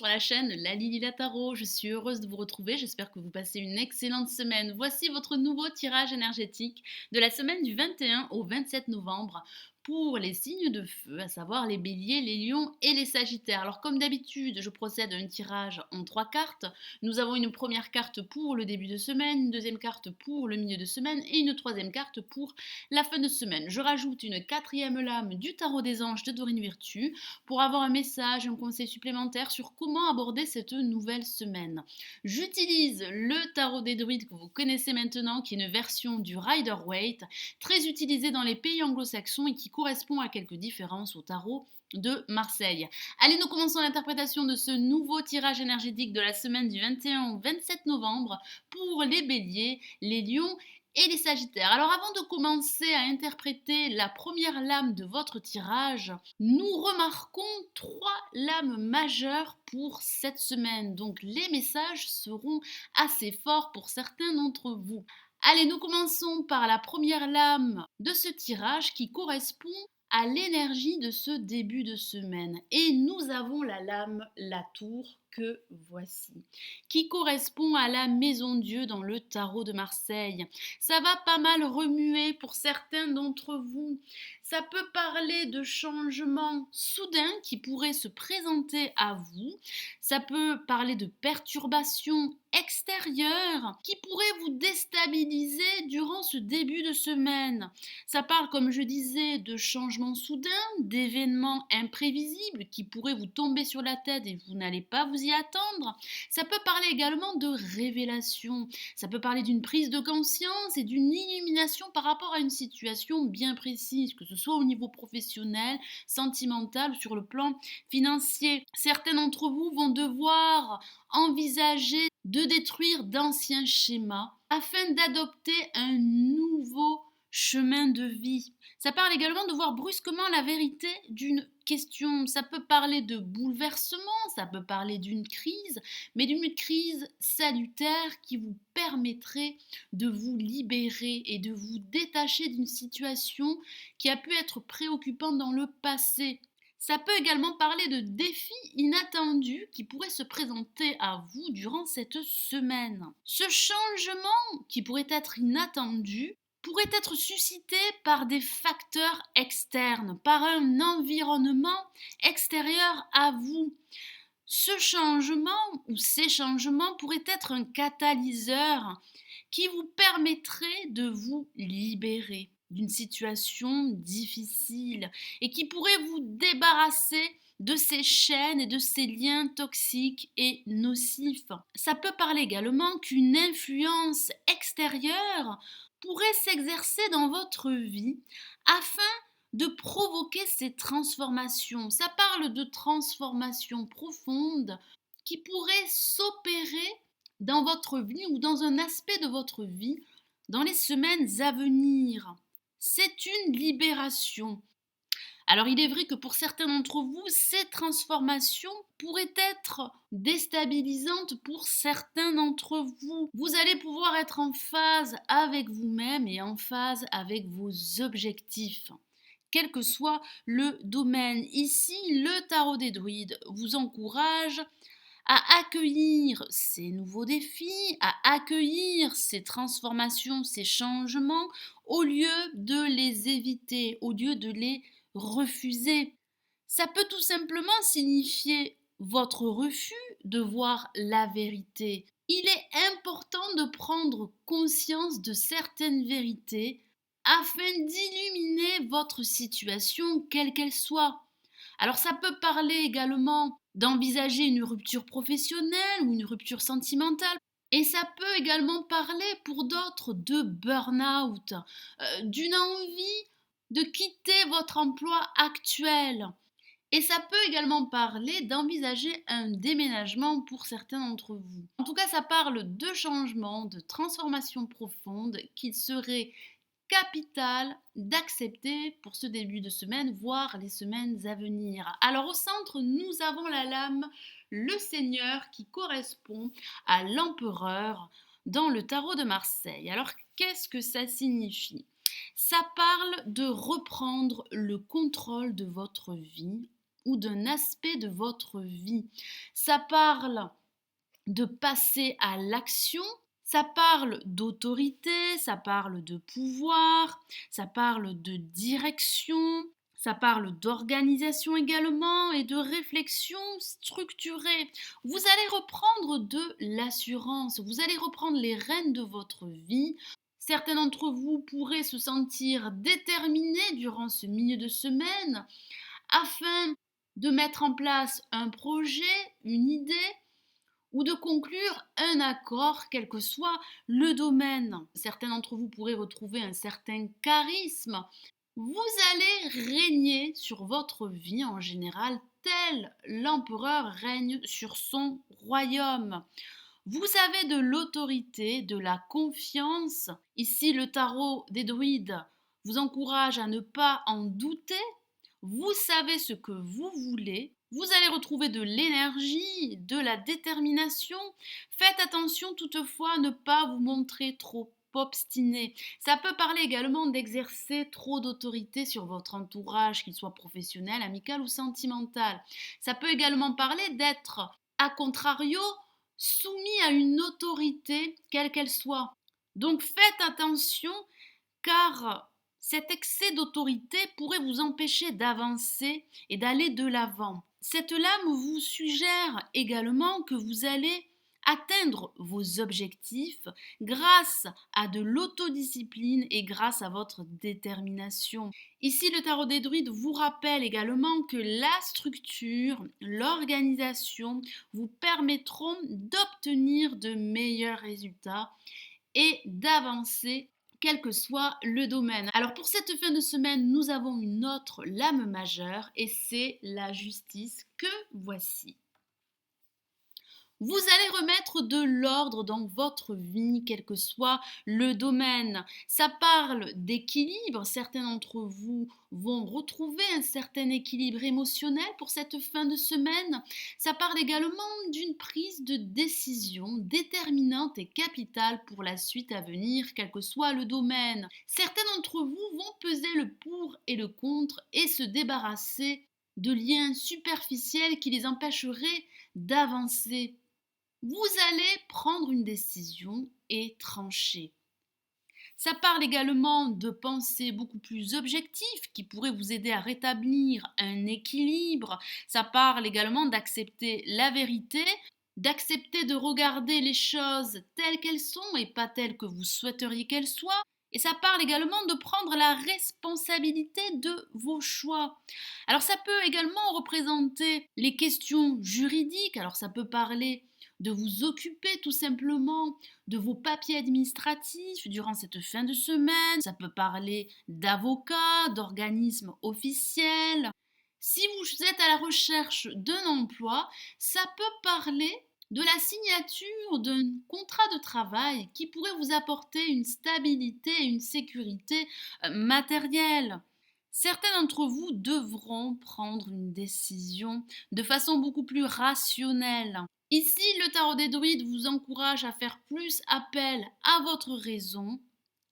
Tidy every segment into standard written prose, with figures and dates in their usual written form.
la chaîne La Lily la Tarot. Je suis heureuse de vous retrouver. J'espère que vous passez une excellente semaine. Voici votre nouveau tirage énergétique de la semaine du 21 au 27 novembre pour les signes de feu, à savoir les béliers, les lions et les sagittaires. Alors comme d'habitude, je procède à un tirage en 3 cartes. Nous avons une première carte pour le début de semaine, une deuxième carte pour le milieu de semaine et une troisième carte pour la fin de semaine. Je rajoute une quatrième lame du tarot des anges de Dorine Virtue pour avoir un message, un conseil supplémentaire sur comment aborder cette nouvelle semaine. J'utilise le tarot des druides que vous connaissez maintenant, qui est une version du Rider-Waite, très utilisé dans les pays anglo-saxons et qui correspond à quelques différences au tarot de Marseille. Allez, nous commençons l'interprétation de ce nouveau tirage énergétique de la semaine du 21 au 27 novembre pour les béliers, les lions et les sagittaires. Alors avant de commencer à interpréter la première lame de votre tirage, nous remarquons 3 lames majeures pour cette semaine. Donc les messages seront assez forts pour certains d'entre vous. Allez, nous commençons par la première lame de ce tirage qui correspond à l'énergie de ce début de semaine. Et nous avons la lame La Tour que voici, qui correspond à la Maison Dieu dans le tarot de Marseille. Ça va pas mal remuer pour certains d'entre vous. Ça peut parler de changements soudains qui pourraient se présenter à vous. Ça peut parler de perturbations extérieures qui pourraient vous déstabiliser durant ce début de semaine. Ça parle, comme je disais, de changements soudains, d'événements imprévisibles qui pourraient vous tomber sur la tête et vous n'allez pas vous y attendre. Ça peut parler également de révélation. Ça peut parler d'une prise de conscience et d'une illumination par rapport à une situation bien précise, que ce soit au niveau professionnel, sentimental ou sur le plan financier. Certains d'entre vous vont devoir envisager de détruire d'anciens schémas afin d'adopter un nouveau chemin de vie. Ça parle également de voir brusquement la vérité d'une question. Ça peut parler de bouleversement, ça peut parler d'une crise, mais d'une crise salutaire qui vous permettrait de vous libérer et de vous détacher d'une situation qui a pu être préoccupante dans le passé. Ça peut également parler de défis inattendus qui pourraient se présenter à vous durant cette semaine. Ce changement qui pourrait être inattendu pourrait être suscité par des facteurs externes, par un environnement extérieur à vous. Ce changement ou ces changements pourraient être un catalyseur qui vous permettrait de vous libérer d'une situation difficile et qui pourrait vous débarrasser de ces chaînes et de ces liens toxiques et nocifs. Ça peut parler également qu'une influence extérieure pourrait s'exercer dans votre vie afin de provoquer ces transformations. Ça parle de transformations profondes qui pourraient s'opérer dans votre vie ou dans un aspect de votre vie dans les semaines à venir. C'est une libération. Alors il est vrai que pour certains d'entre vous, ces transformations pourraient être déstabilisantes pour certains d'entre vous. Vous allez pouvoir être en phase avec vous-même et en phase avec vos objectifs, quel que soit le domaine. Ici, le tarot des druides vous encourage à accueillir ces nouveaux défis, à accueillir ces transformations, ces changements, au lieu de les éviter, au lieu de les refuser. Ça peut tout simplement signifier votre refus de voir la vérité. Il est important de prendre conscience de certaines vérités afin d'illuminer votre situation, quelle qu'elle soit. Alors ça peut parler également d'envisager une rupture professionnelle ou une rupture sentimentale. Et ça peut également parler pour d'autres de burn-out, d'une envie de quitter votre emploi actuel. Et ça peut également parler d'envisager un déménagement pour certains d'entre vous. En tout cas, ça parle de changements, de transformations profondes qu'il serait capital d'accepter pour ce début de semaine, voire les semaines à venir. Alors au centre, nous avons la lame Le Seigneur qui correspond à l'empereur dans le tarot de Marseille. Alors qu'est-ce que ça signifie? Ça parle de reprendre le contrôle de votre vie ou d'un aspect de votre vie. Ça parle de passer à l'action, ça parle d'autorité, ça parle de pouvoir, ça parle de direction, ça parle d'organisation également et de réflexion structurée. Vous allez reprendre de l'assurance, vous allez reprendre les rênes de votre vie. Certains d'entre vous pourraient se sentir déterminés durant ce milieu de semaine afin de mettre en place un projet, une idée ou de conclure un accord, quel que soit le domaine. Certains d'entre vous pourraient retrouver un certain charisme. Vous allez régner sur votre vie en général, tel l'empereur règne sur son royaume. Vous avez de l'autorité, de la confiance. Ici, le tarot des druides vous encourage à ne pas en douter. Vous savez ce que vous voulez. Vous allez retrouver de l'énergie, de la détermination. Faites attention toutefois à ne pas vous montrer trop obstiné. Ça peut parler également d'exercer trop d'autorité sur votre entourage, qu'il soit professionnel, amical ou sentimental. Ça peut également parler d'être, à contrario, soumis à une autorité, quelle qu'elle soit. Donc faites attention car cet excès d'autorité pourrait vous empêcher d'avancer et d'aller de l'avant. Cette lame vous suggère également que vous allez atteindre vos objectifs grâce à de l'autodiscipline et grâce à votre détermination. Ici, le tarot des druides vous rappelle également que la structure, l'organisation vous permettront d'obtenir de meilleurs résultats et d'avancer quel que soit le domaine. Alors pour cette fin de semaine, nous avons une autre lame majeure et c'est la justice que voici. Vous allez remettre de l'ordre dans votre vie, quel que soit le domaine. Ça parle d'équilibre. Certains d'entre vous vont retrouver un certain équilibre émotionnel pour cette fin de semaine. Ça parle également d'une prise de décision déterminante et capitale pour la suite à venir, quel que soit le domaine. Certains d'entre vous vont peser le pour et le contre et se débarrasser de liens superficiels qui les empêcheraient d'avancer. Vous allez prendre une décision et trancher. Ça parle également de pensées beaucoup plus objectives qui pourraient vous aider à rétablir un équilibre. Ça parle également d'accepter la vérité, d'accepter de regarder les choses telles qu'elles sont et pas telles que vous souhaiteriez qu'elles soient. Et ça parle également de prendre la responsabilité de vos choix. Alors ça peut également représenter les questions juridiques. Alors ça peut parler de vous occuper tout simplement de vos papiers administratifs durant cette fin de semaine. Ça peut parler d'avocats, d'organismes officiels. Si vous êtes à la recherche d'un emploi, ça peut parler de la signature d'un contrat de travail qui pourrait vous apporter une stabilité et une sécurité matérielle. Certains d'entre vous devront prendre une décision de façon beaucoup plus rationnelle. Ici, le tarot des druides vous encourage à faire plus appel à votre raison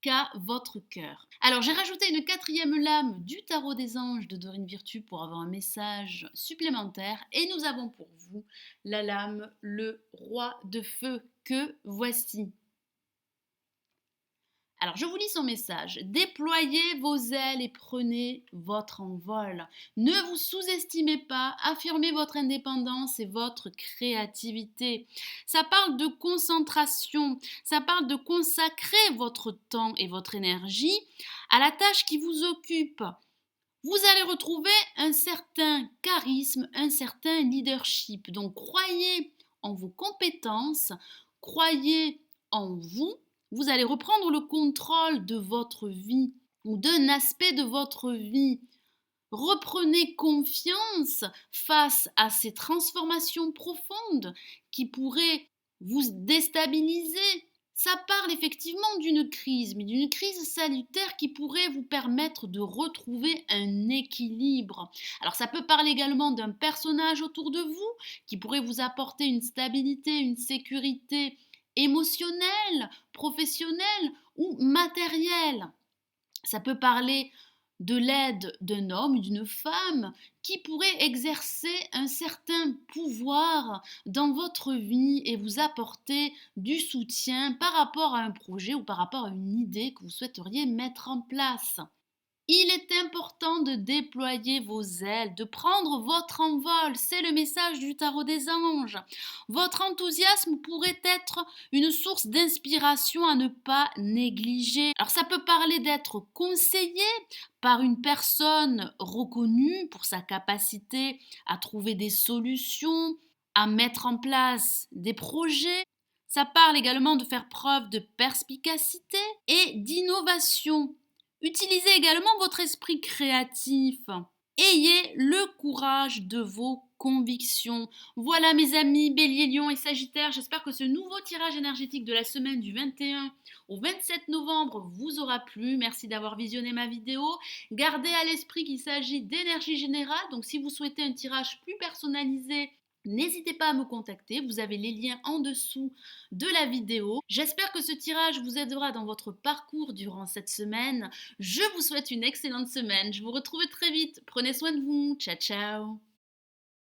qu'à votre cœur. Alors, j'ai rajouté une quatrième lame du tarot des anges de Dorine Virtue pour avoir un message supplémentaire. Et nous avons pour vous la lame le roi de feu que voici. Alors, je vous lis son message. Déployez vos ailes et prenez votre envol. Ne vous sous-estimez pas, affirmez votre indépendance et votre créativité. Ça parle de concentration, ça parle de consacrer votre temps et votre énergie à la tâche qui vous occupe. Vous allez retrouver un certain charisme, un certain leadership. Donc, croyez en vos compétences, croyez en vous. Vous allez reprendre le contrôle de votre vie ou d'un aspect de votre vie. Reprenez confiance face à ces transformations profondes qui pourraient vous déstabiliser. Ça parle effectivement d'une crise, mais d'une crise salutaire qui pourrait vous permettre de retrouver un équilibre. Alors ça peut parler également d'un personnage autour de vous qui pourrait vous apporter une stabilité, une sécurité émotionnelle, professionnelle ou matérielle. Ça peut parler de l'aide d'un homme ou d'une femme qui pourrait exercer un certain pouvoir dans votre vie et vous apporter du soutien par rapport à un projet ou par rapport à une idée que vous souhaiteriez mettre en place. Il est important de déployer vos ailes, de prendre votre envol. C'est le message du tarot des anges. Votre enthousiasme pourrait être une source d'inspiration à ne pas négliger. Alors ça peut parler d'être conseillé par une personne reconnue pour sa capacité à trouver des solutions, à mettre en place des projets. Ça parle également de faire preuve de perspicacité et d'innovation. Utilisez également votre esprit créatif. Ayez le courage de vos convictions. Voilà mes amis Bélier, Lion et Sagittaire, j'espère que ce nouveau tirage énergétique de la semaine du 21 au 27 novembre vous aura plu. Merci d'avoir visionné ma vidéo. Gardez à l'esprit qu'il s'agit d'énergie générale, donc si vous souhaitez un tirage plus personnalisé, n'hésitez pas à me contacter, vous avez les liens en dessous de la vidéo. J'espère que ce tirage vous aidera dans votre parcours durant cette semaine. Je vous souhaite une excellente semaine. Je vous retrouve très vite. Prenez soin de vous. Ciao, ciao.